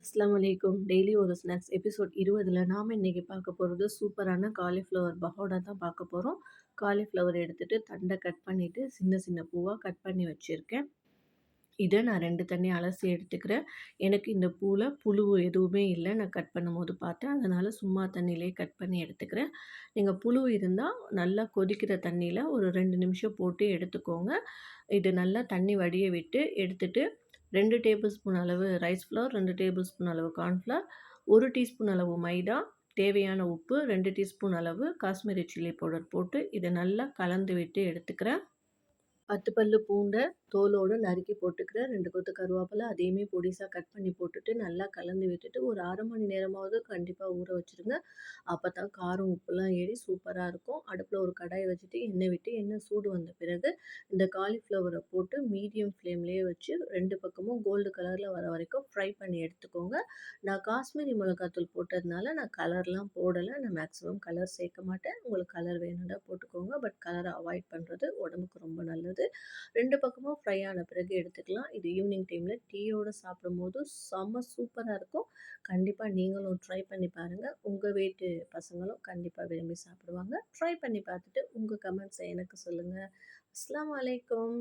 அஸ்ஸலாமு அலைக்கும். டெய்லி ஒரு ஸ்நாக்ஸ் எபிசோட் 20ல நாம இன்னைக்கு பார்க்க போறது சூப்பரான காலிஃப்ளவர் பகோடா தான் பார்க்க போறோம். காலிஃப்ளவர் எடுத்துட்டு தண்ட கட் பண்ணிட்டு சின்ன சின்ன பூவா கட் பண்ணி வச்சிருக்கேன். இத நான் 2 தண்ணி அலசி எடுத்துக்கிறேன். எனக்கு இந்த பூல புழு எதுவுமே இல்ல. நான் கட் பண்ணும்போது பார்த்தேன். அதனால சும்மா தண்ணியிலேயே கட் பண்ணி எடுத்துக்கிறேன். நீங்க புழு இருந்தா நல்லா கொதிக்கிற தண்ணீல ஒரு 2 நிமிஷம் போட்டு எடுத்துக்கோங்க. இது நல்லா தண்ணி வடிய விட்டு எடுத்துட்டு 2 டேபிள் ஸ்பூன் அளவு ரைஸ் ஃப்ளோர், 2 டேபிள் ஸ்பூன் அளவு கார்ன்ஃப்ளவர், 1 டீஸ்பூன் அளவு மைதா, தேவையான உப்பு, 2 டீஸ்பூன் அளவு காஷ்மீரி சில்லி பவுடர் போட்டு இத நல்லா கலந்து விட்டு எடுத்துக்கிறேன். 10 பல்லு பூண்ட தோலோட நறுக்கி போட்டுக்கிறேன். 2 கொத்து கருவேப்பில அதையுமே பொடிசா கட் பண்ணி போட்டுட்டு, நல்லா கலந்து விட்டுட்டு, ஒரு 1/2 மணி நேரமாவது கண்டிப்பா ஊற வச்சுருங்க. அப்பதான் காரம், உப்புலாம் ஏறி சூப்பரா இருக்கும். அடுப்புல ஒரு கடாய வச்சுட்டு எண்ணெய் விட்டு, எண்ணெய் சூடு வந்த பிறகு, இந்த காலிஃப்ளவர போட்டு மீடியம் ஃப்ளேம்லயே வச்சு 2 பக்கமும் கோல்டு கலர்ல வர வரைக்கும் ஃப்ரை பண்ணி எடுத்துக்கோங்க. நான் காஷ்மீரி மிளகாத்தூள் போட்டதுனால, நான் கலர்லாம் போடல. நான் மேக்ஸிமம் கலர் சேர்க்க மாட்டேன். உங்களுக்கு கலர் வேணும்னா போட்டுக்கோங்க. பட் கலர அவாய்ட் பண்றது உடம்புக்கு ரொம்ப நல்லது. 2 பக்கமும் ஃப்ரை ஆன பிறகு எடுத்துக்கலாம். இது ஈவினிங் டைம்ல டீயோட சாப்பிடும்போது செம்ம சூப்பரா இருக்கும். கண்டிப்பா நீங்களும் ட்ரை பண்ணி பாருங்க. உங்க வீட்டு பசங்களும் கண்டிப்பா விரும்பி சாப்பிடுவாங்க. ட்ரை பண்ணி பார்த்துட்டு உங்க கமெண்ட்ஸ எனக்கு சொல்லுங்க. அஸ்ஸலாமு அலைக்கும்.